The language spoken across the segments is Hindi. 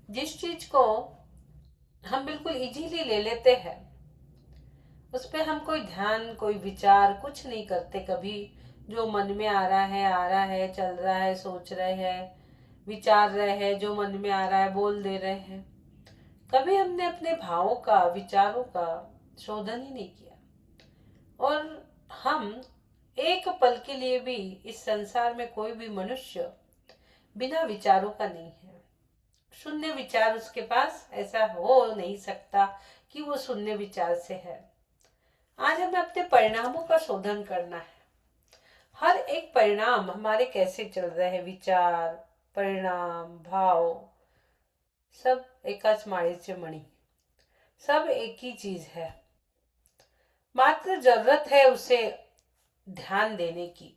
जिस चीज को हम बिल्कुल इजीली ले लेते हैं, उस पे हम कोई ध्यान, कोई विचार कुछ नहीं करते कभी। जो मन में आ रहा है, चल रहा है, सोच रहे हैं, विचार रहे हैं, जो मन में आ रहा है बोल दे रहे हैं। कभी हमने अपने भावों का, विचारों का शोधन ही नहीं किया। और हम एक पल के लिए भी, इस संसार में कोई भी मनुष्य बिना विचारों का नहीं है। शून्य विचार उसके पास ऐसा हो नहीं सकता कि वो शून्य विचार से है। आज हमें अपने परिणामों का शोधन करना है। हर एक परिणाम हमारे कैसे चल रहे हैं, विचार, परिणाम, भाव, सब एकाच माळेचे मणि, सब एक ही चीज है। मात्र जरूरत है उसे ध्यान देने की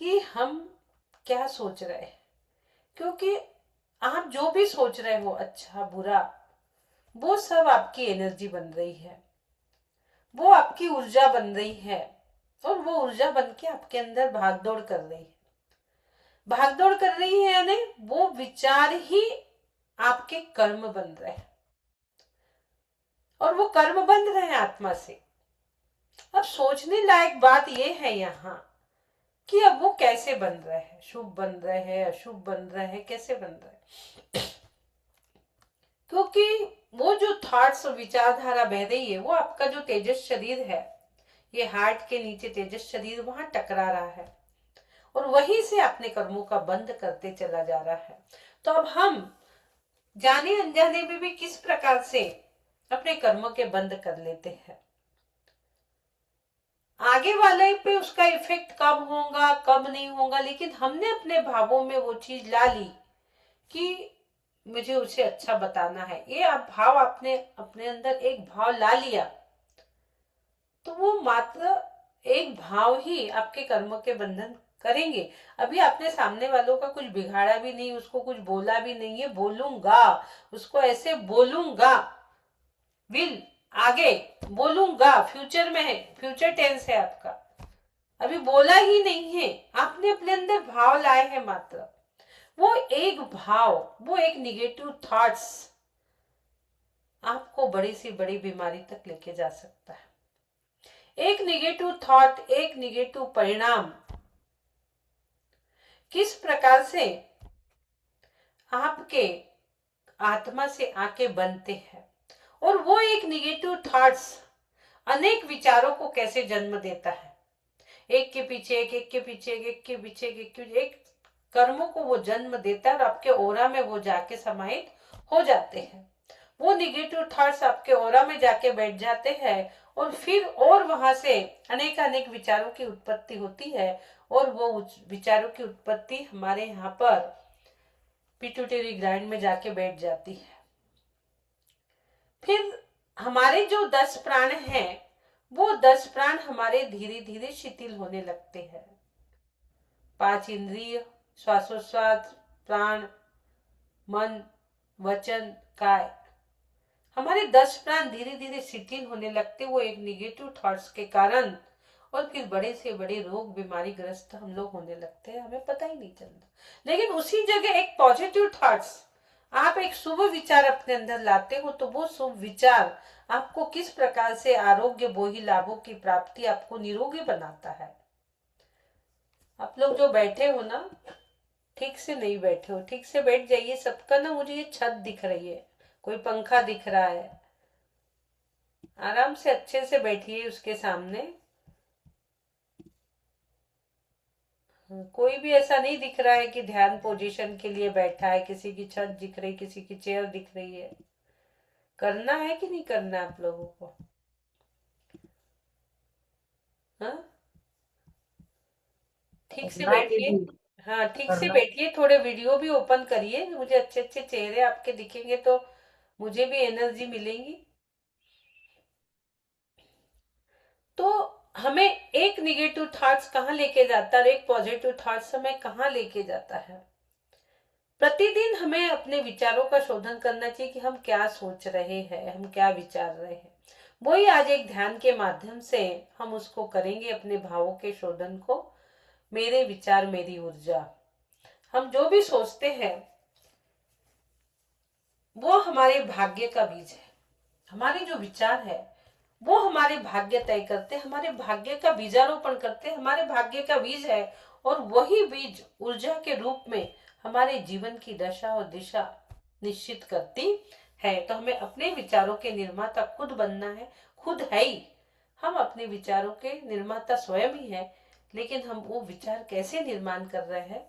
कि हम क्या सोच रहे हैं। क्योंकि आप जो भी सोच रहे हो, अच्छा बुरा, वो सब आपकी एनर्जी बन रही है, वो आपकी ऊर्जा बन रही है। और वो ऊर्जा बन के आपके अंदर भागदौड़ कर रही है। भागदौड़ कर रही है यानी वो विचार ही आपके कर्म बन रहे हैं, और वो कर्म बन रहे हैं आत्मा से। अब सोचने लायक बात यह है यहाँ कि अब वो कैसे बन रहे हैं, शुभ बन रहे हैं, अशुभ बन रहे हैं, कैसे बन रहे हैं। क्योंकि वो जो थॉट्स और विचारधारा बह रही है, वो आपका जो तेजस शरीर है, ये हार्ट के नीचे तेजस शरीर वहां टकरा रहा है, और वहीं से अपने कर्मों का बंद करते चला जा रहा है। तो अब हम जाने अनजाने में भी किस प्रकार से अपने कर्मों के बंद कर लेते हैं। आगे वाले पे उसका इफेक्ट कब होगा, कब नहीं होगा, लेकिन हमने अपने भावों में वो चीज ला ली कि मुझे उसे अच्छा बताना है। ये आप भाव, आपने अपने अंदर एक भाव ला लिया, तो वो मात्र एक भाव ही आपके कर्म के बंधन करेंगे। अभी आपने सामने वालों का कुछ बिगाड़ा भी नहीं, उसको कुछ बोला भी नहीं है। बोलूंगा, उसको ऐसे बोलूंगा, विल, आगे बोलूंगा, फ्यूचर में है, फ्यूचर टेंस है आपका, अभी बोला ही नहीं है। आपने अपने अंदर भाव लाए हैं मात्र। वो एक भाव, वो एक निगेटिव थॉट्स आपको बड़ी से बड़ी बीमारी तक लेके जा सकता है। एक निगेटिव थॉट, एक निगेटिव परिणाम किस प्रकार से आपके आत्मा से आके बनते हैं, और वो एक निगेटिव थॉट्स अनेक विचारों को कैसे जन्म देता है। एक के पीछे एक, एक के पीछे एक, एक के पीछे एक, एक के पीछे एक कर्मों को वो जन्म देता है, और आपके ओरा में वो जाके समाहित हो जाते हैं। वो निगेटिव थॉट्स आपके ओरा में जाके बैठ जाते हैं, और फिर और वहां से अनेक अनेक विचारों की उत्पत्ति होती है। और वो विचारों की उत्पत्ति हमारे यहाँ पर पिट्यूटरी ग्लैंड में जाके बैठ जाती है। फिर हमारे जो 10 प्राण हैं, वो 10 प्राण हमारे धीरे धीरे शिथिल होने लगते हैं। 5 इंद्रिय, श्वासोश्वास, प्राण, मन, वचन, काय, हमारे 10 प्राण धीरे धीरे शिथिल होने लगते, वो एक निगेटिव थॉट्स के कारण। और फिर बड़े से बड़े रोग, बीमारी ग्रस्त हम लोग होने लगते हैं, हमें पता ही नहीं चलता। लेकिन उसी जगह एक पॉजिटिव थॉट्स, आप एक शुभ विचार अपने अंदर लाते हो, तो वो शुभ विचार आपको किस प्रकार से आरोग्य बोही लाभों की प्राप्ति, आपको निरोगी बनाता है। आप लोग जो बैठे हो ना, ठीक से नहीं बैठे हो, ठीक से बैठ जाइए। सबका ना, मुझे ये छत दिख रही है, कोई पंखा दिख रहा है, आराम से अच्छे से बैठिए उसके सामने। कोई भी ऐसा नहीं दिख रहा है कि ध्यान पोजीशन के लिए बैठा है। किसी की छत दिख रही, किसी की चेयर दिख रही है। करना है कि नहीं करना है आप लोगों को? हाँ, ठीक से करना है बैठिए। दीदी। हाँ, ठीक से करना है। बैठिए। थोड़े वीडियो भी ओपन करिए, मुझे अच्छे अच्छे चेहरे आपके दिखेंगे तो मुझे भी एनर्जी मिलेगी। तो हमें एक निगेटिव थॉट्स कहाँ लेके जाता है, और एक पॉजिटिव थॉट्स हमें कहाँ लेके जाता है। प्रतिदिन हमें अपने विचारों का शोधन करना चाहिए कि हम क्या सोच रहे हैं, हम क्या विचार रहे हैं। वही आज एक ध्यान के माध्यम से हम उसको करेंगे, अपने भावों के शोधन को। मेरे विचार मेरी ऊर्जा। हम जो भी सोचते हैं, वो हमारे भाग्य का बीज है। हमारे जो विचार है वो हमारे भाग्य तय करते, हमारे भाग्य का बीजारोपण करते, हमारे भाग्य का बीज है। और वही बीज ऊर्जा के रूप में हमारे जीवन की दशा और दिशा निश्चित करती है। तो हमें अपने विचारों के निर्माता खुद बनना है, खुद है ही। हम अपने विचारों के निर्माता स्वयं ही है, लेकिन हम वो विचार कैसे निर्माण कर रहे हैं,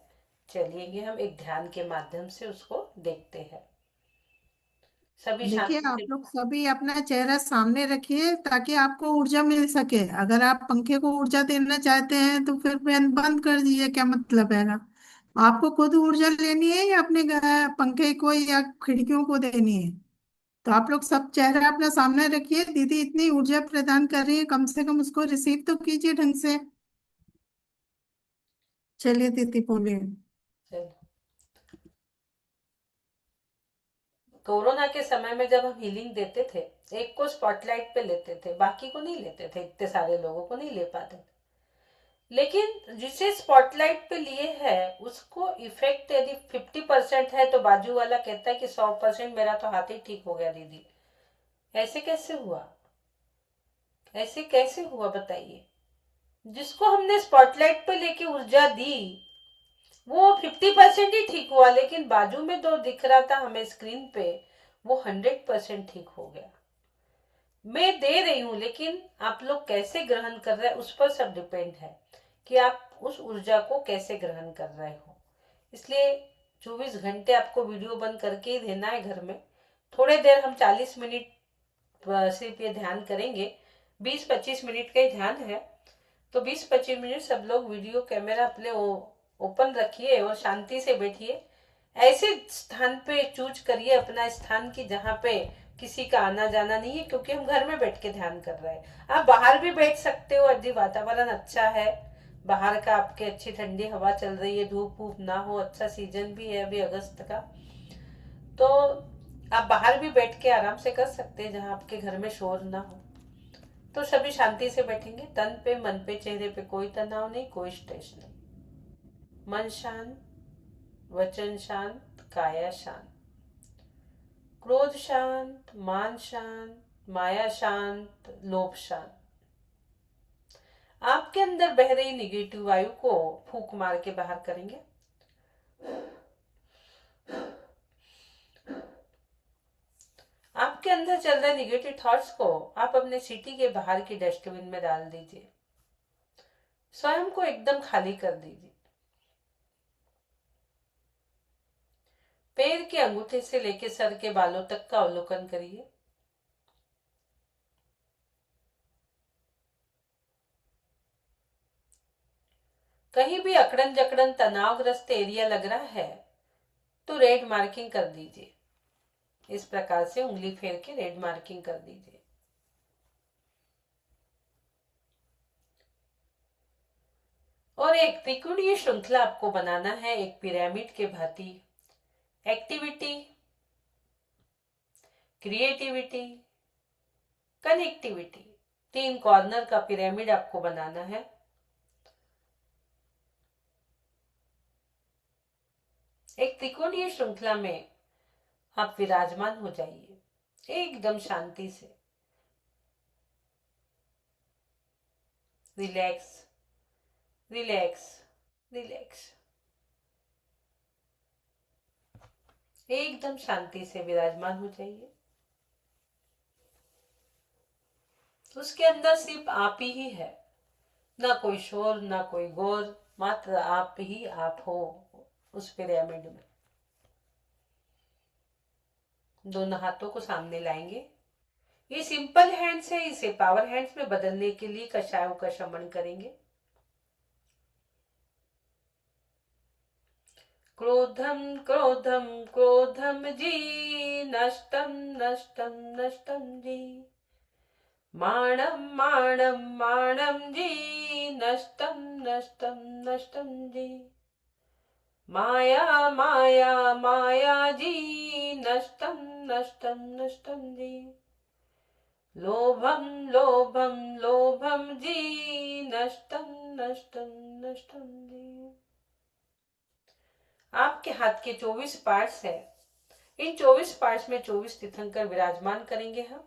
चलिए हम एक ध्यान के माध्यम से उसको देखते हैं। सभी देखिए, शांति आप से। लोग सभी अपना चेहरा सामने रखिए ताकि आपको ऊर्जा मिल सके। अगर आप पंखे को ऊर्जा देना चाहते हैं तो फिर फैन बंद कर दीजिए, क्या मतलब है ना। आपको खुद ऊर्जा लेनी है या अपने पंखे को या खिड़कियों को देनी है। तो आप लोग सब चेहरा अपना सामने रखिए। दीदी इतनी ऊर्जा प्रदान कर रही है, कम से कम उसको रिसीव तो कीजिए ढंग से। चलिए दीदी बोलिए। चलो, कोरोना के समय में जब हम हीलिंग देते थे, एक को स्पॉटलाइट पे लेते थे, बाकी को नहीं लेते थे, इतने सारे लोगों को नहीं ले पाते थे। लेकिन जिसे स्पॉटलाइट पे लिए है उसको इफेक्ट यदि 50% है, तो बाजू वाला कहता है कि 100% मेरा तो हाथ ही ठीक हो गया दीदी। ऐसे कैसे हुआ? ऐसे कैसे हुआ बताइए? जिसको हमने स्पॉटलाइट पे लेके ऊर्जा दी वो 50% ही ठीक हुआ, लेकिन बाजू में जो दिख रहा था हमें स्क्रीन पे वो 100% ठीक हो गया। मैं दे रही हूँ, लेकिन आप लोग कैसे ग्रहण कर रहे हैं उस पर सब डिपेंड है कि आप उस ऊर्जा को कैसे ग्रहण कर रहे हो। इसलिए 24 घंटे आपको वीडियो बंद करके ही देना है घर में। थोड़े देर हम 40 मिनट सिर्फ ये ध्यान करेंगे। 20-25 मिनट का ही ध्यान है। तो 20-25 मिनट सब लोग वीडियो कैमरा अपने ओपन रखिए और शांति से बैठिए। ऐसे स्थान पे चूज करिए अपना स्थान की जहाँ पे किसी का आना जाना नहीं है, क्योंकि हम घर में बैठ के ध्यान कर रहे हैं। आप बाहर भी बैठ सकते हो यदि वातावरण अच्छा है, बाहर का आपके अच्छी ठंडी हवा चल रही है, धूप वूप ना हो, अच्छा सीजन भी है अभी अगस्त का, तो आप बाहर भी बैठ के आराम से कर सकते हैं जहाँ आपके घर में शोर ना हो। तो सभी शांति से बैठेंगे, तन पे मन पे चेहरे पे कोई तनाव नहीं, कोई स्ट्रेस नहीं। मन शांत, वचन शांत, काया शांत, क्रोध शांत, मान शांत, माया शांत, लोभ शांत। आपके अंदर बह रही निगेटिव वायु को फूंक मार के बाहर करेंगे। आपके अंदर चल रहे निगेटिव थॉट्स को आप अपने सिटी के बाहर की डस्टबिन में डाल दीजिए। स्वयं को एकदम खाली कर दीजिए। पैर के अंगूठे से लेकर सर के बालों तक का अवलोकन करिए। कहीं भी अकड़न जकड़न तनावग्रस्त एरिया लग रहा है तो रेड मार्किंग कर दीजिए। इस प्रकार से उंगली फेर के रेड मार्किंग कर दीजिए। और एक त्रिकोणीय श्रृंखला आपको बनाना है, एक पिरामिड के भांति। एक्टिविटी, क्रिएटिविटी, कनेक्टिविटी, 3 कॉर्नर का पिरामिड आपको बनाना है। एक त्रिकोणीय श्रृंखला में आप विराजमान हो जाइए एकदम शांति से। Relax, relax, relax. एकदम शांति से विराजमान हो जाइए। उसके अंदर सिर्फ आप ही है, ना कोई शोर ना कोई गौर, मात्र आप ही आप हो उस पिरामिड में। दोनों हाथों को सामने लाएंगे। ये सिंपल हैंड्स है, इसे पावर हैंड्स में बदलने के लिए कषायों का शमन करेंगे। क्रोधम क्रोधम क्रोधम जी, नष्टम नष्टम नष्टम जी। माणम माणम माणम जी, नष्टम नष्टम नष्टम जी। माया माया माया जी, नष्टम नष्टम नष्टम जी। लोभम लोभम लोभम जी, नष्टम नष्टम नष्टम जी। आपके हाथ के 24 पार्ट्स है, इन 24 पार्ट्स में 24 तीर्थंकर विराजमान करेंगे हम।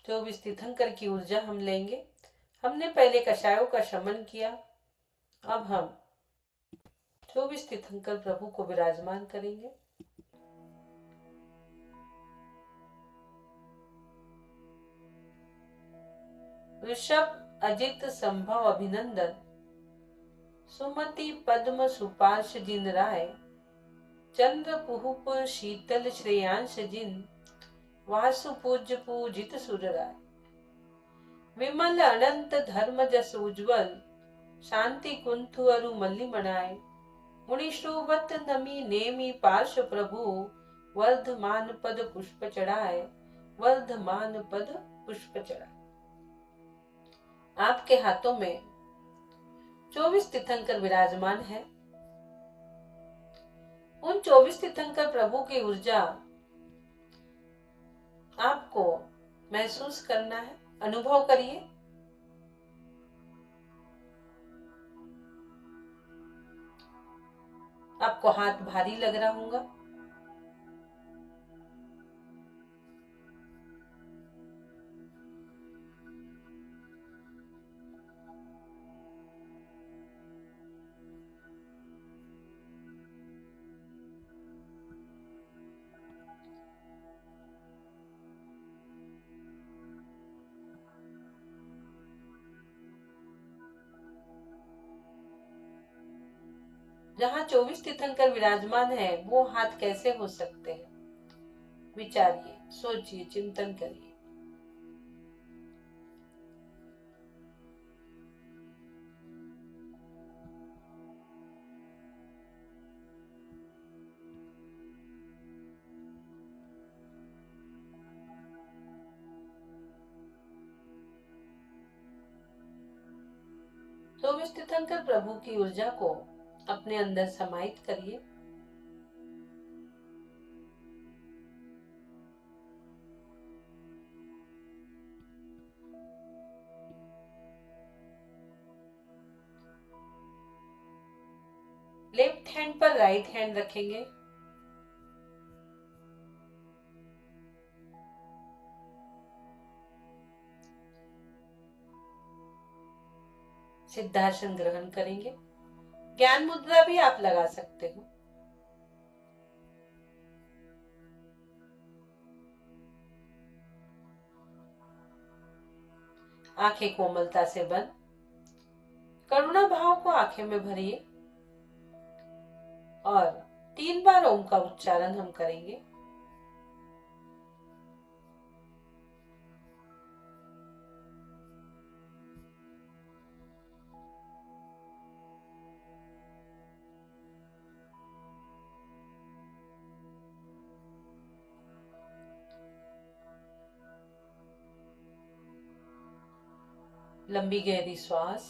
24 तीर्थंकर की ऊर्जा हम लेंगे। हमने पहले कषायों का शमन किया, अब हम 24 तीर्थंकर प्रभु को विराजमान करेंगे। ऋषभ अजित संभव अभिनंदन, सुमति पद्म सुपार्श जिन राय, चंद्र पुहुप शीतल श्रेयांश जिन, वासु पूज्य पूजित सुर राय। विमल अनंत धर्म जस उज्ज्वल, शांति कुंथु अरु मल्ली मनाए। मुनिश्रुवत नमी नेमी पार्श्व प्रभु, वर्धमान पद पुष्प चढ़ाए, वर्धमान पद पुष्प चढ़ाए। आपके हाथों में 24 तीर्थंकर विराजमान है। उन 24 तीर्थंकर प्रभु की ऊर्जा आपको महसूस करना है, अनुभव करिए। आपको हाथ भारी लग रहा होगा। जहाँ 24 तीर्थंकर विराजमान है वो हाथ कैसे हो सकते हैं? विचारिए, सोचिए, चिंतन करिए। तो 24 तीर्थंकर प्रभु की ऊर्जा को अपने अंदर समाहित करिए। लेफ्ट हैंड पर राइट हैंड रखेंगे। सिद्धासन ग्रहण करेंगे। ज्ञान मुद्रा भी आप लगा सकते हो। आंखें कोमलता से बंद, करुणा भाव को आंखें में भरिए और 3 बार ओम का उच्चारण हम करेंगे। लंबी गहरी श्वास।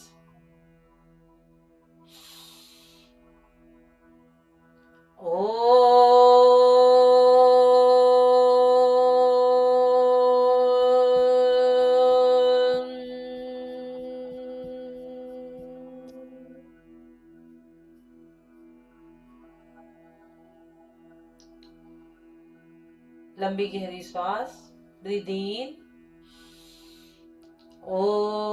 लंबी गहरी श्वास। Breathe in. Om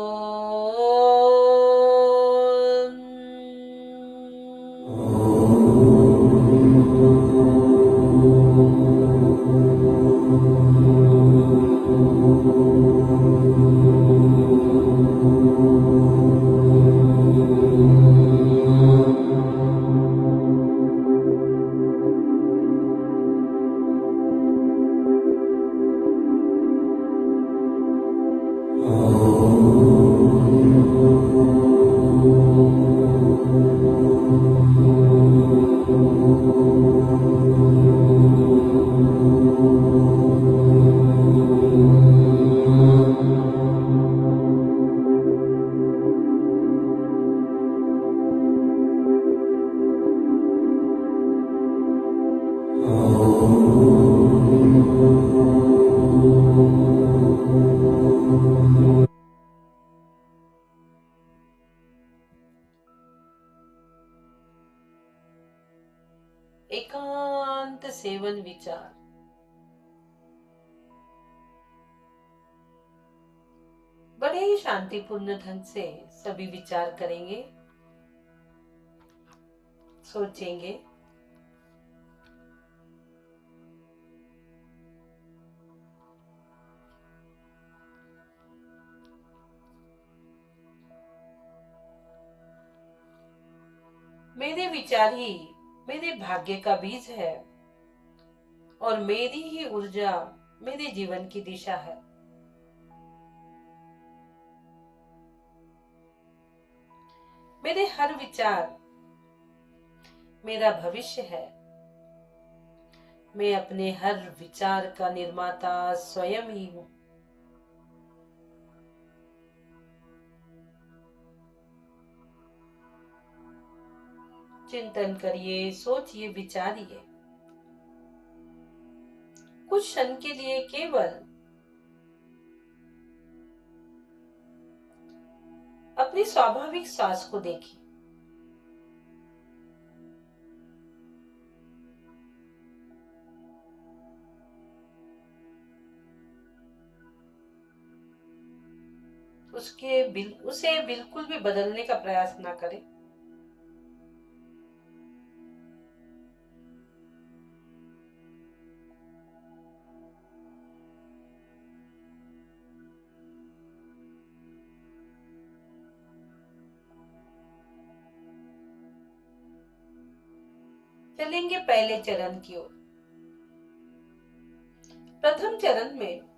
एकांत सेवन विचार। बड़े ही शांतिपूर्ण ढंग से सभी विचार करेंगे, सोचेंगे। मेरे विचार ही मेरे भाग्य का बीज है और मेरी ही ऊर्जा मेरे जीवन की दिशा है। मेरे हर विचार मेरा भविष्य है। मैं अपने हर विचार का निर्माता स्वयं ही हूँ। चिंतन करिए, सोचिए, विचारिए। कुछ क्षण के लिए केवल अपनी स्वाभाविक सांस को देखिए। उसे बिल्कुल भी बदलने का प्रयास ना करें। चलेंगे पहले चरण की ओर। प्रथम चरण में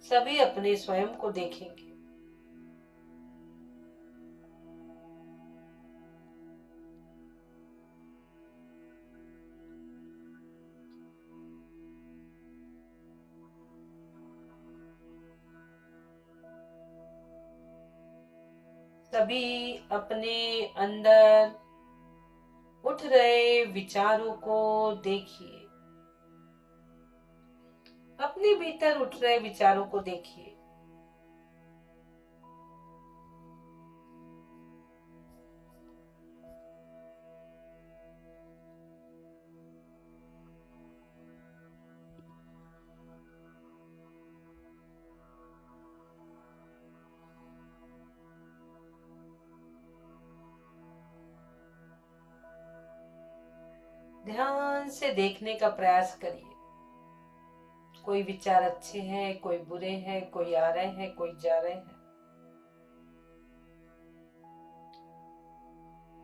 सभी अपने स्वयं को देखेंगे। सभी अपने अंदर उठ रहे विचारों को देखिए। अपने भीतर उठ रहे विचारों को देखिए। ध्यान से देखने का प्रयास करिए। कोई विचार अच्छे हैं, कोई बुरे हैं, कोई आ रहे हैं, कोई जा रहे हैं।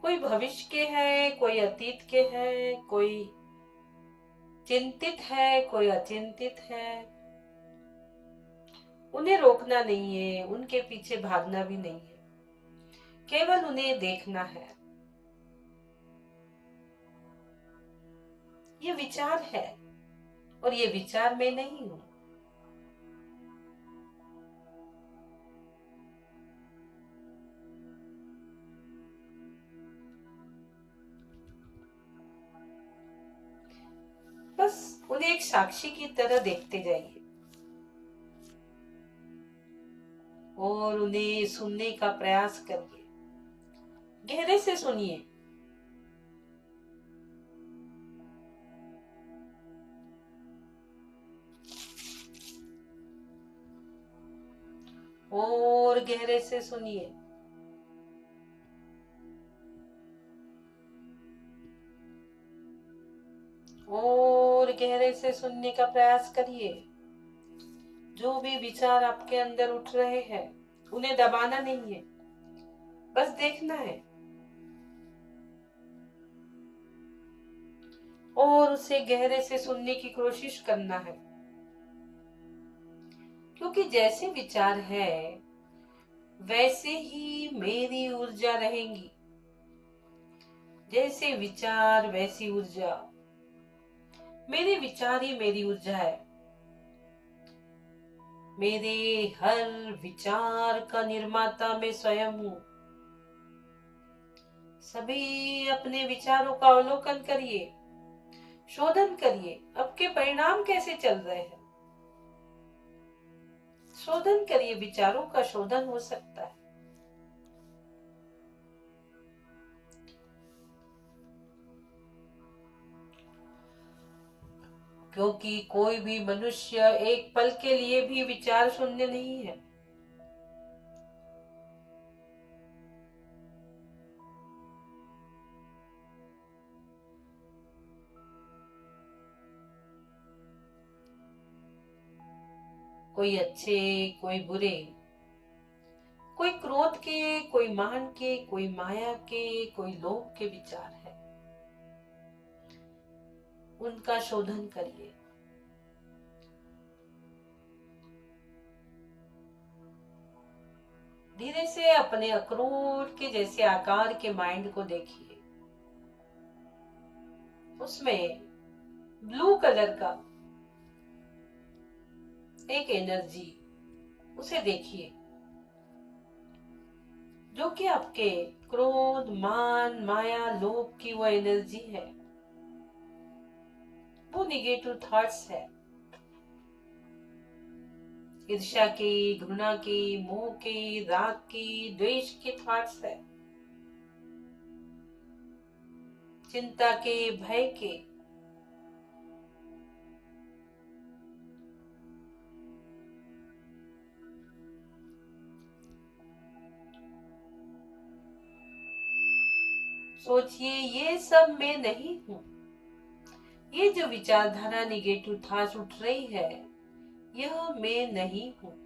कोई भविष्य के हैं, कोई अतीत के हैं, कोई चिंतित है, कोई अचिंतित है। उन्हें रोकना नहीं है, उनके पीछे भागना भी नहीं है, केवल उन्हें देखना है। ये विचार है और ये विचार मैं नहीं हूं। बस उन्हें एक साक्षी की तरह देखते जाइए और उन्हें सुनने का प्रयास करिए। गहरे से सुनिए। और गहरे से सुनिए। और गहरे से सुनने का प्रयास करिए। जो भी विचार आपके अंदर उठ रहे हैं, उन्हें दबाना नहीं है, बस देखना है और उसे गहरे से सुनने की कोशिश करना है। क्योंकि जैसे विचार है वैसे ही मेरी ऊर्जा रहेंगी। जैसे विचार वैसी ऊर्जा। मेरे विचार ही मेरी ऊर्जा है। मेरे हर विचार का निर्माता मैं स्वयं हूँ। सभी अपने विचारों का अवलोकन करिए, शोधन करिए। अब के परिणाम कैसे चल रहे हैं, शोधन करिए। विचारों का शोधन हो सकता है। क्योंकि कोई भी मनुष्य एक पल के लिए भी विचार शून्य नहीं है। कोई अच्छे, कोई बुरे, कोई क्रोध के, कोई मान के, कोई माया के, कोई लोभ के विचार है, उनका शोधन करिए। धीरे से अपने अखरोट के जैसे आकार के माइंड को देखिए। उसमें ब्लू कलर का एक एनर्जी, उसे देखिए, जो कि आपके क्रोध, मान, माया, लोभ की वो एनर्जी है, वो निगेटिव थॉट्स है। ईर्ष्या की, घृणा की, मोह की, राग की, द्वेष की थॉट्स है, चिंता के, भय के। सोचिए, ये सब मैं नहीं हूं। ये जो विचारधारा निगेटिव थॉट्स उठ रही है, यह मैं नहीं हूं।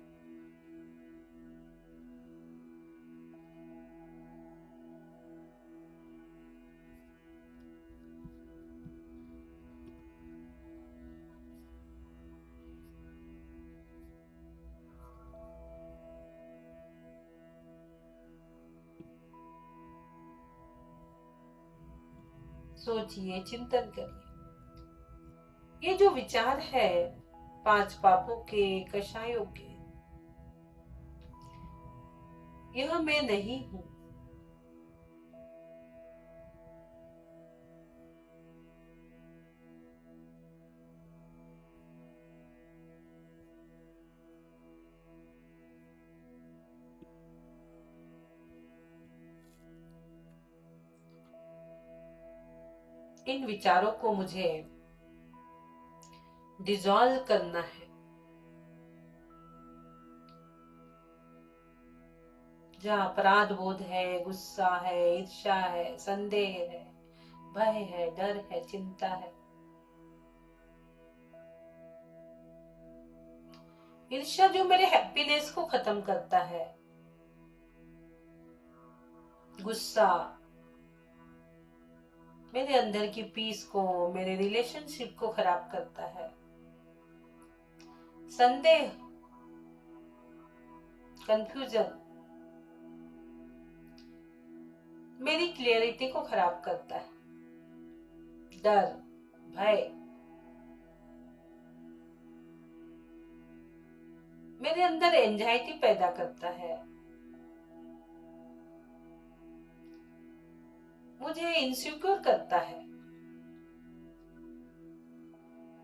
सोचिए, चिंतन करिए। ये जो विचार है पांच पापों के, कषायों के, यह मैं नहीं हूं। इन विचारों को मुझे डिसॉल्व करना है। जहाँ अपराध बोध है, गुस्सा है, ईर्ष्या है, संदेह है, भय है, डर है, चिंता है। ईर्ष्या जो मेरे हैप्पीनेस को खत्म करता है, गुस्सा मेरे अंदर की पीस को, मेरे रिलेशनशिप को खराब करता है, संदेह, कंफ्यूजन मेरी क्लियरिटी को खराब करता है, डर, भय मेरे अंदर एंजाइटी पैदा करता है, मुझे इनसिक्योर करता है,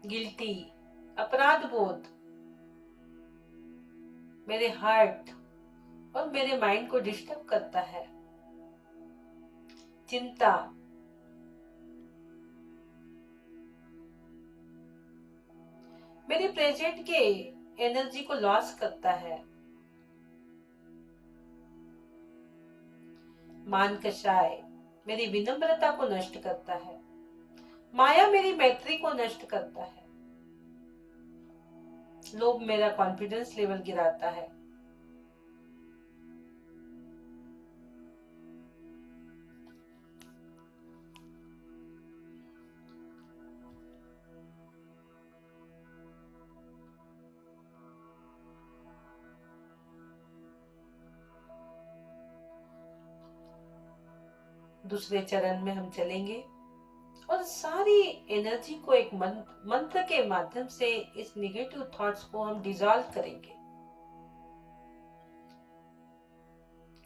गिल्टी, अपराध बोध मेरे हार्ट और मेरे माइंड को डिस्टर्ब करता है, चिंता मेरे प्रेजेंट के एनर्जी को लॉस करता है, मान कषाय मेरी विनम्रता को नष्ट करता है, माया मेरी मैत्री को नष्ट करता है, लोभ मेरा कॉन्फिडेंस लेवल गिराता है, दूसरे चरण में हम चलेंगे और सारी एनर्जी को एक मंत्र के माध्यम से इस निगेटिव थॉट्स को हम डिसॉल्व करेंगे।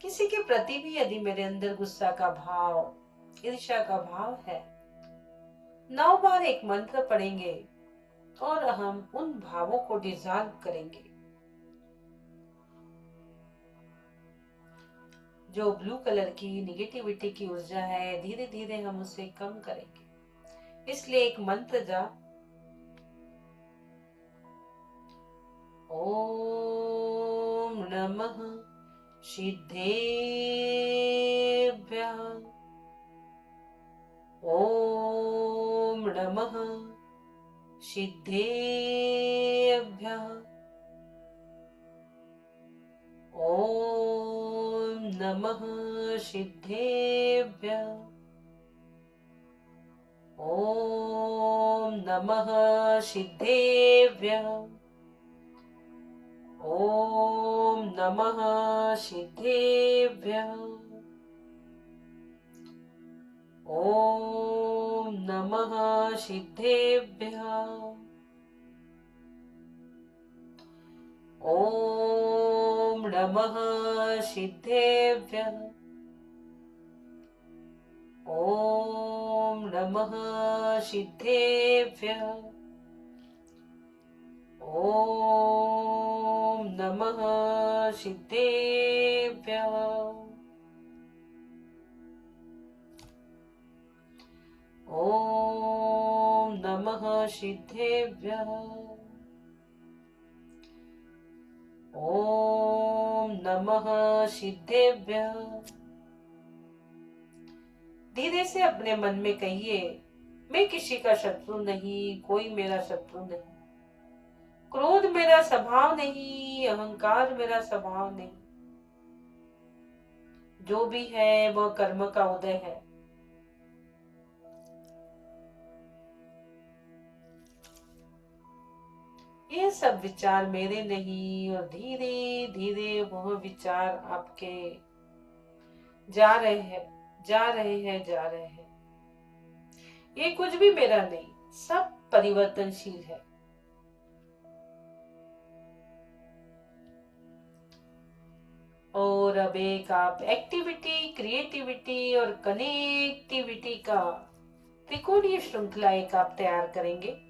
किसी के प्रति भी यदि मेरे अंदर गुस्सा का भाव, ईर्ष्या का भाव है, 9 बार एक मंत्र पढ़ेंगे और हम उन भावों को डिसॉल्व करेंगे। जो ब्लू कलर की निगेटिविटी की ऊर्जा है, धीरे धीरे हम उसे कम करेंगे। इसलिए एक मंत्र जाप ॐ नमः सिद्धेभ्यः। ॐ नमः सिद्धेभ्यः। ॐ नमः सिद्धेभ्यः। ॐ नमः सिद्धेभ्यः। ॐ नमः सिद्धेभ्यः। ॐ नमः सिद्धेभ्यः। ॐ नमः सिद्धेभ्यः। ॐ नमः सिद्धेभ्यः। ॐ नमः सिद्धेभ्यः। ॐ नमः सिद्धेभ्यः। ॐ नमः सिद्धेभ्यः। धीरे से अपने मन में कहिए, मैं किसी का शत्रु नहीं, कोई मेरा शत्रु नहीं, क्रोध मेरा स्वभाव नहीं, अहंकार मेरा स्वभाव नहीं, जो भी है वह कर्म का उदय है। ये सब विचार मेरे नहीं, और धीरे धीरे वह विचार आपके जा रहे हैं, जा रहे हैं, जा रहे हैं। ये कुछ भी मेरा नहीं, सब परिवर्तनशील है। और अब एक आप एक्टिविटी, क्रिएटिविटी और कनेक्टिविटी का त्रिकोणीय श्रृंखला एक आप तैयार करेंगे।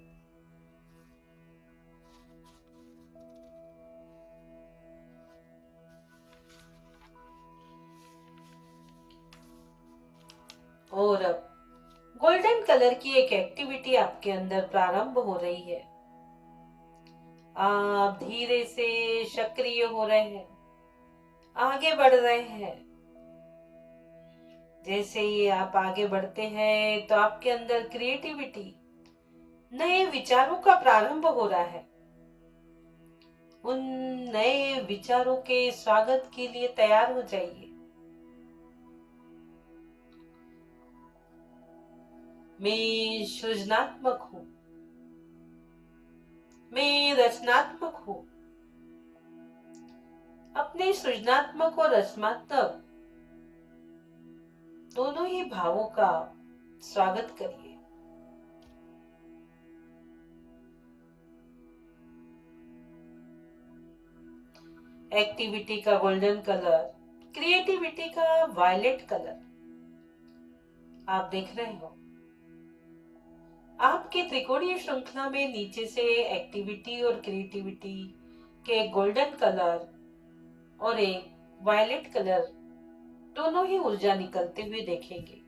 और अब गोल्डन कलर की एक एक्टिविटी आपके अंदर प्रारंभ हो रही है। आप धीरे से सक्रिय हो रहे हैं, आगे बढ़ रहे हैं। जैसे ही आप आगे बढ़ते हैं तो आपके अंदर क्रिएटिविटी, नए विचारों का प्रारंभ हो रहा है। उन नए विचारों के स्वागत के लिए तैयार हो जाइए। मैं सृजनात्मक हूं, मैं रचनात्मक हूं। अपने सृजनात्मक और रचनात्मक दोनों ही भावों का स्वागत करिए। एक्टिविटी का गोल्डन कलर, क्रिएटिविटी का वायलेट कलर आप देख रहे हो। आपके त्रिकोणीय श्रृंखला में नीचे से एक्टिविटी और क्रिएटिविटी के गोल्डन कलर और एक वायलेट कलर दोनों ही ऊर्जा निकलते हुए देखेंगे।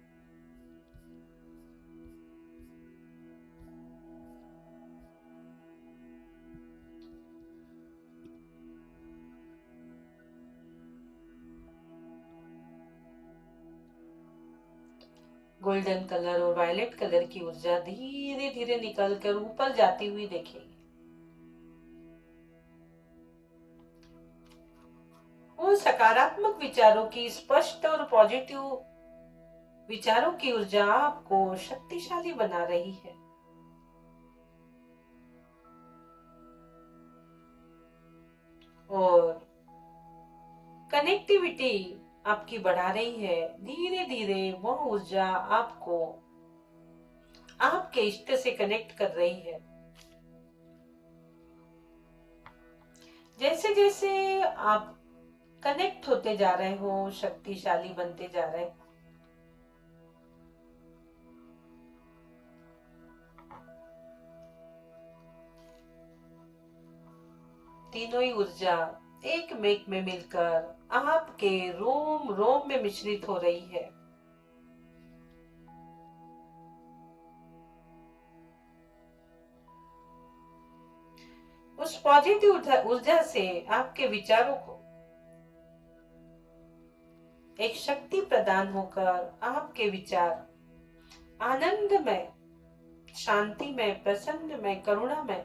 गोल्डन कलर और वायलेट कलर की ऊर्जा धीरे धीरे निकलकर ऊपर जाती हुई देखेंगे। वो सकारात्मक विचारों की, स्पष्ट और पॉजिटिव विचारों की ऊर्जा आपको शक्तिशाली बना रही है। और कनेक्टिविटी आपकी बढ़ा रही है। धीरे धीरे वह ऊर्जा आपको आपके इष्ट से कनेक्ट कर रही है। जैसे जैसे आप कनेक्ट होते जा रहे हो, शक्तिशाली बनते जा रहे हो। तीनों ही ऊर्जा एक मेक में मिलकर आपके रोम रोम में मिश्रित हो रही है। उस पॉजिटिव ऊर्जा से आपके विचारों को एक शक्ति प्रदान होकर आपके विचार आनंदमय, शांतिमय, प्रसन्नमय, करुणामय,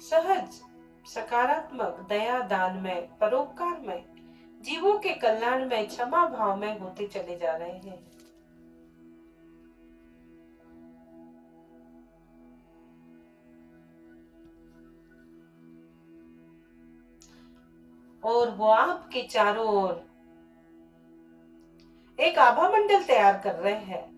सहज, सकारात्मक, दया दानमय, परोपकारमय, जीवों के कल्याण में, क्षमा भाव में होते चले जा रहे हैं। और वो आपके चारों ओर एक आभा मंडल तैयार कर रहे हैं।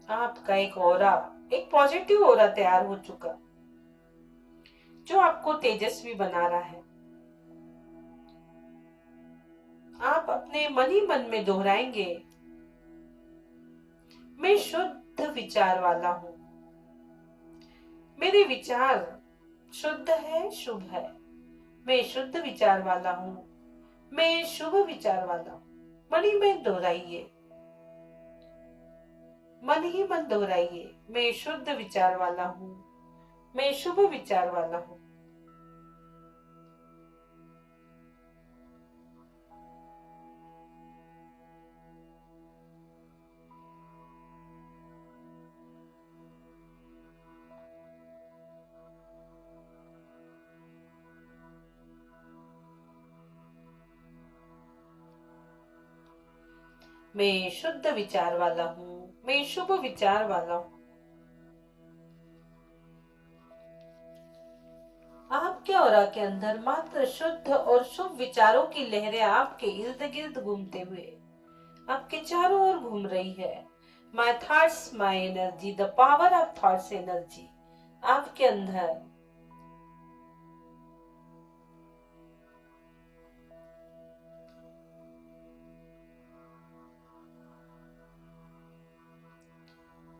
आपका एक ऑरा, एक पॉजिटिव ऑरा तैयार हो चुका, जो आपको तेजस्वी बना रहा है। आप अपने मन ही मन में दोहराएंगे, मैं शुद्ध विचार वाला हूं, मेरे विचार शुद्ध है, शुभ है, मैं शुद्ध विचार वाला हूं, मैं शुभ विचार वाला हूं। मन ही मन दोहराइए, मन ही मन दोहराइए, मैं शुद्ध विचार वाला हूं, मैं शुभ विचार वाला हूं। मैं शुद्ध विचार वाला हूं, मैं शुभ विचार वाला हूं। आपके ऑरा के अंदर मात्र शुद्ध और शुभ विचारों की लहरें आपके इर्द गिर्द घूमते हुए आपके चारों ओर घूम रही है। My thoughts my energy, the power of thoughts energy आपके अंदर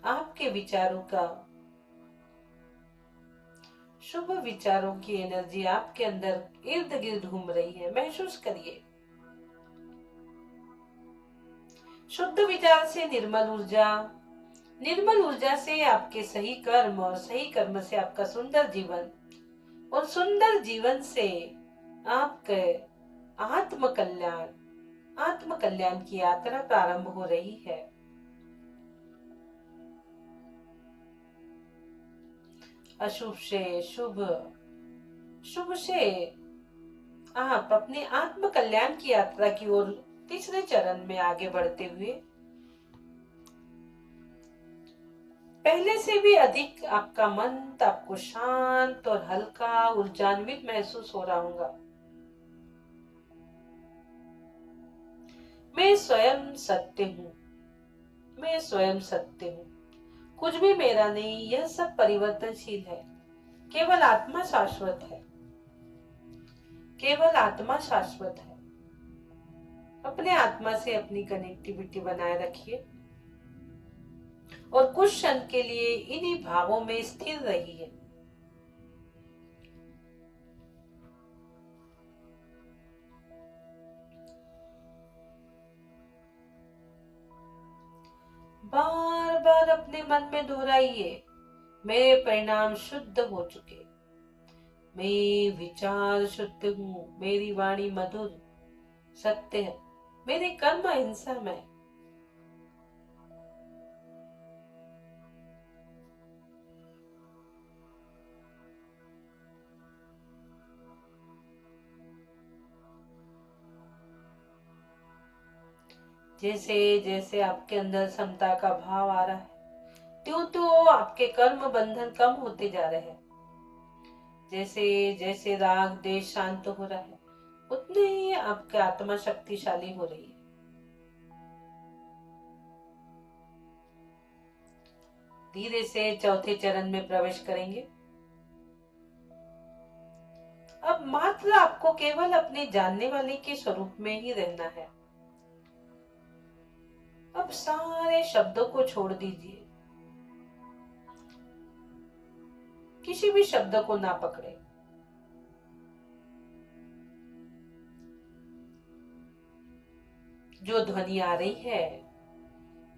आपके विचारों का, शुभ विचारों की एनर्जी आपके अंदर इर्द गिर्द घूम रही है। महसूस करिए, शुद्ध विचार से निर्मल ऊर्जा, निर्मल ऊर्जा से आपके सही कर्म, और सही कर्म से आपका सुंदर जीवन, और सुंदर जीवन से आपके आत्म कल्याण, आत्म कल्याण की यात्रा प्रारंभ हो रही है। अशुभ से शुभ, शुभ से आप अपने आत्म कल्याण की यात्रा की ओर तीसरे चरण में आगे बढ़ते हुए पहले से भी अधिक आपका मन आपको शांत और हल्का, ऊर्जान्वित महसूस हो रहा होगा। मैं स्वयं सत्य हूँ, मैं स्वयं सत्य हूँ, कुछ भी मेरा नहीं, यह सब परिवर्तनशील है, केवल आत्मा शाश्वत है, केवल आत्मा शाश्वत है। अपने आत्मा से अपनी कनेक्टिविटी बनाए रखिए और कुछ क्षण के लिए इन्हीं भावों में स्थिर रहिए। बार बार अपने मन में दोहराइए, मेरे परिणाम शुद्ध हो चुके, मैं विचार शुद्ध हूँ, मेरी वाणी मधुर सत्य है, मेरे कर्म अहिंसामय। जैसे जैसे आपके अंदर समता का भाव आ रहा है, त्यों त्यों आपके कर्म बंधन कम होते जा रहे हैं। जैसे जैसे राग देश शांत हो रहा है, उतने ही आपकी आत्मा शक्तिशाली हो रही है। धीरे से चौथे चरण में प्रवेश करेंगे। अब मात्र आपको केवल अपने जानने वाले के स्वरूप में ही रहना है। अब सारे शब्दों को छोड़ दीजिए, किसी भी शब्द को ना पकड़े। जो ध्वनि आ रही है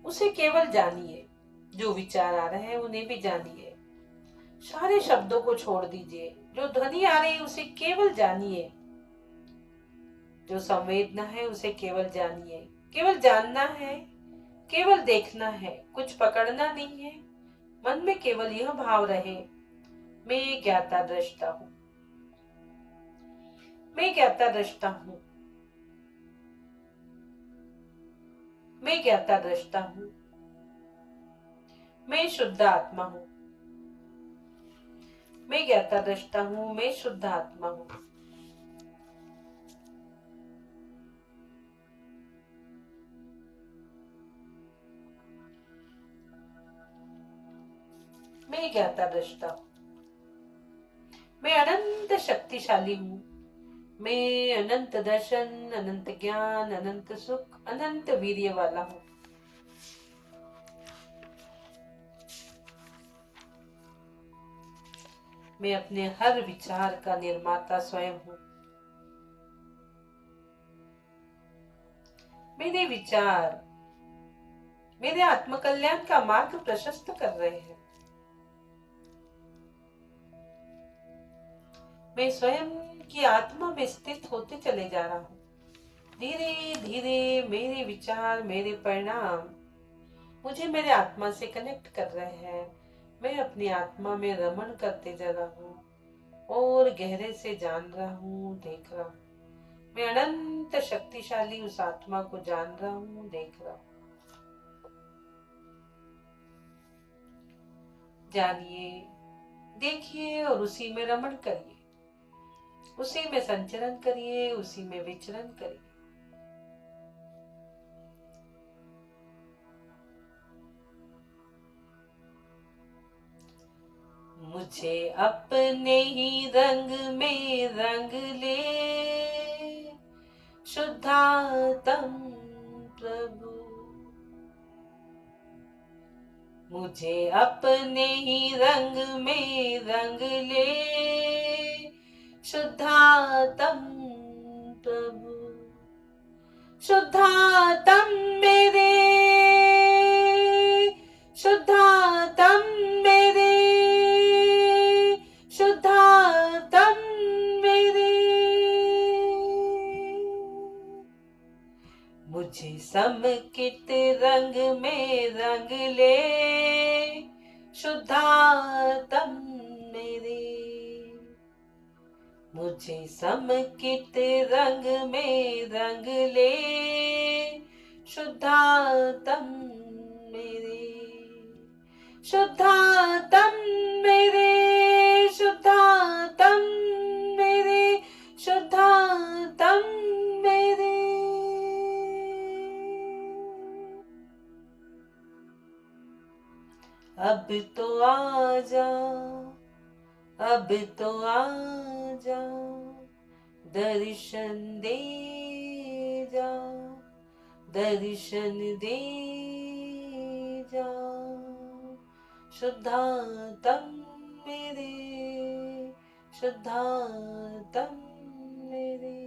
उसे केवल जानिए, जो विचार आ रहे हैं उन्हें भी जानिए। सारे शब्दों को छोड़ दीजिए। जो ध्वनि आ रही है उसे केवल जानिए। जो संवेदना है उसे केवल जानिए। केवल जानना है, केवल देखना है, कुछ पकड़ना नहीं है। मन में केवल यह भाव रहे, मैं ज्ञाता दृष्टा हूँ, मैं ज्ञाता दृष्टा हूँ, मैं ज्ञाता दृष्टा हूँ, मैं शुद्ध आत्मा हूँ, मैं ज्ञाता दृष्टा हूँ, मैं शुद्ध आत्मा हूँ। मैं ज्ञाता दृष्टा हूँ, मैं अनंत शक्तिशाली हूँ, मैं अनंत दर्शन, अनंत ज्ञान, अनंत सुख, अनंत वीर्य वाला हूँ। मैं अपने हर विचार का निर्माता स्वयं हूँ। मेरे विचार मेरे आत्मकल्याण का मार्ग प्रशस्त कर रहे हैं। मैं स्वयं की आत्मा में स्थित होते चले जा रहा हूँ। धीरे धीरे मेरे विचार, मेरे परिणाम मुझे मेरे आत्मा से कनेक्ट कर रहे हैं। मैं अपनी आत्मा में रमण करते जा रहा हूँ और गहरे से जान रहा हूँ, देख रहा हूँ। मैं अनंत शक्तिशाली उस आत्मा को जान रहा हूँ, देख रहा हूँ। जानिए, देखिए और उसी में रमण करिए, उसी में संचरण करिए, उसी में विचरण करिए। मुझे अपने ही रंग में रंग ले, शुद्धात्म प्रभु। मुझे अपने ही रंग में रंग ले, शुद्धात्म प्रभु। शुद्धात्म मेरे, शुद्धात्म मेरे, शुद्धात्म मेरे। मुझे समकित रंग में रंग ले, शुद्धात्म मेरे। मुझे समकित रंग में रंग ले, शुद्धात्म मेरे। शुद्धात्म मेरे, शुद्धात्म मेरे, शुद्धात्म मेरे। अब तो आजा, अब तो आजा, दर्शन दे जा, दर्शन दे जा। शुद्धात्म मेरे, शुद्धात्म मेरे।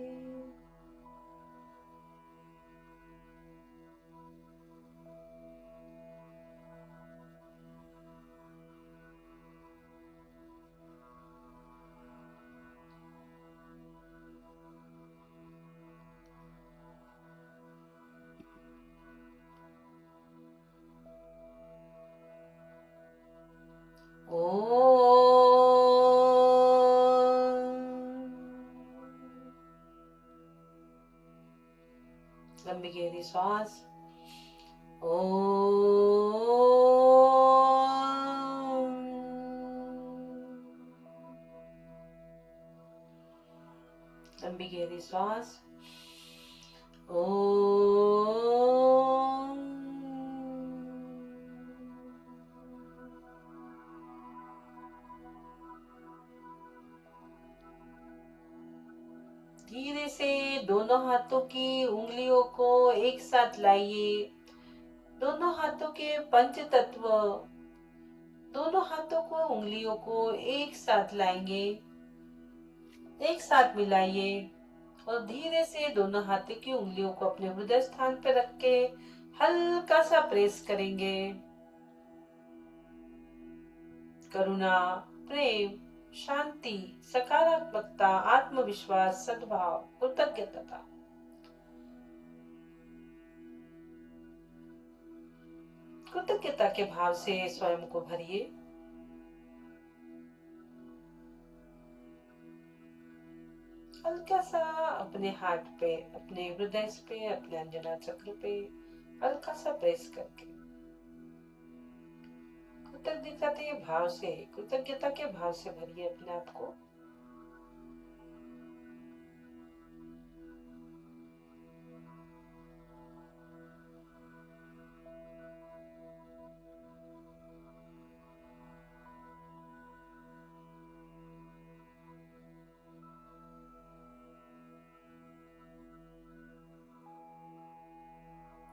लंबी गहरी सांस। ओ लंबी गहरी सांस। ओ धीरे से दोनों हाथों की उंगलियों को एक साथ लाइए। दोनों हाथों के पंच तत्व दोनों हाथों को, उंगलियों को एक साथ लाएंगे, एक साथ मिलाइए और धीरे से दोनों हाथों की उंगलियों को अपने हृदय स्थान पर रख के हल्का सा प्रेस करेंगे। करुणा, प्रेम, शांति, सकारात्मकता, आत्मविश्वास, सद्भाव, कृतज्ञता, कृतज्ञता के भाव से स्वयं को भरिए। हल्का सा अपने हाथ पे, अपने हृदय पे, अपने अंजना चक्र पे हल्का सा प्रेस करके कृतज्ञता के भाव से, कृतज्ञता के भाव से भरिए अपने आप को।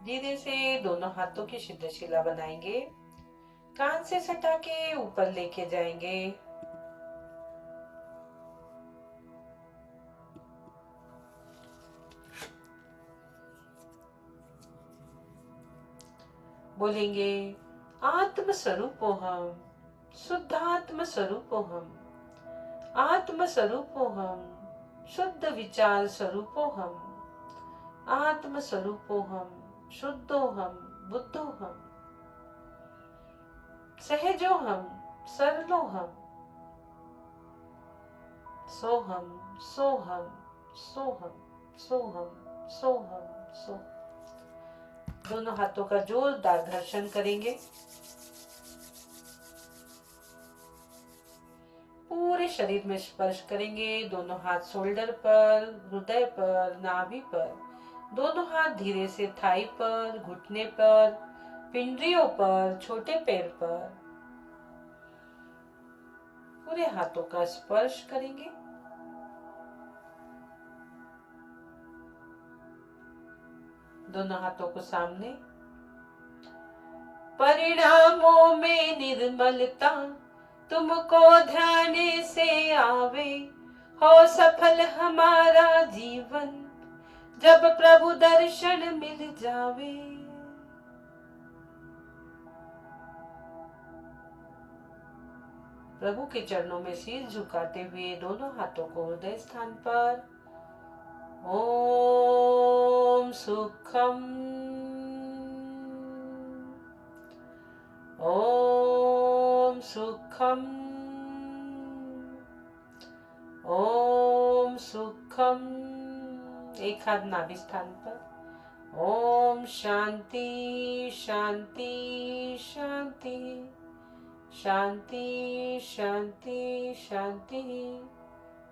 धीरे से दोनों हाथों की सिद्धशिला बनाएंगे, कान से सटा के ऊपर लेके जाएंगे। बोलेंगे, आत्म स्वरूपो हम, शुद्धात्म स्वरूपो हम, आत्म स्वरूपो हम, शुद्ध विचार स्वरूपो हम, आत्म स्वरूपो हम, शुद्धो हम, बुद्धो हम, सहजो हम, सरलो हम, सोहम, सोहम, सोहम, सोहम, सोहम, सो। दोनों हाथों का जोरदार घर्षण करेंगे। पूरे शरीर में स्पर्श करेंगे। दोनों हाथ शोल्डर पर, हृदय पर, नाभि पर। दोनों हाथ धीरे से थाई पर, घुटने पर, पिंडलियों पर, छोटे पैर पर पूरे हाथों का स्पर्श करेंगे। दोनों हाथों को सामने। परिणामों में निर्मलता तुमको ध्यान से आवे, हो सफल हमारा जीवन जब प्रभु दर्शन मिल जावे। प्रभु के चरणों में सिर झुकाते हुए दोनों हाथों को हृदय स्थान पर ओम सुखम, ओम सुखम, ओम सुखम। एक हाथ नाभि स्थान पर। ओम शांति, शांति, शांति, शांति, शांति, शांति,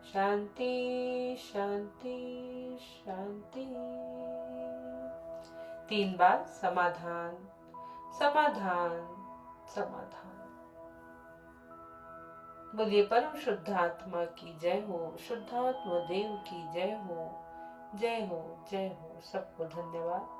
शांति, शांति, शांति। 3 बार समाधान, समाधान, समाधान। बोलिए परम शुद्धात्मा की जय हो, शुद्धात्मा देव की जय हो, जय हो, जय हो। सबको धन्यवाद।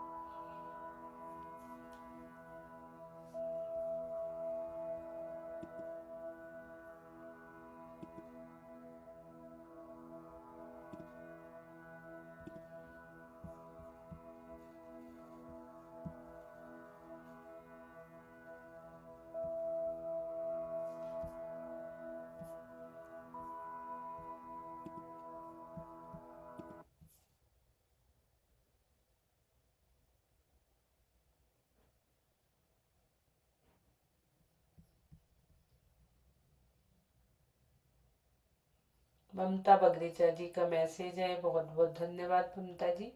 ममता बगरीचा जी का मैसेज है। बहुत बहुत धन्यवाद ममता जी।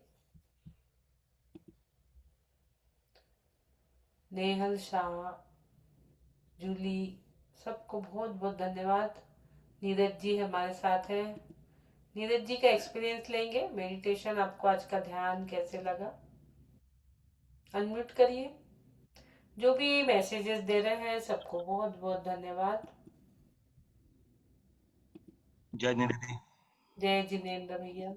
नेहल शाह, जूली, सबको बहुत बहुत धन्यवाद। नीरज जी हमारे साथ हैं। नीरज जी का एक्सपीरियंस लेंगे। मेडिटेशन आपको आज का ध्यान कैसे लगा? अनम्यूट करिए। जो भी मैसेजेस दे रहे हैं सबको बहुत बहुत धन्यवाद। जय निधि। जय जिनेन्द्र भैया।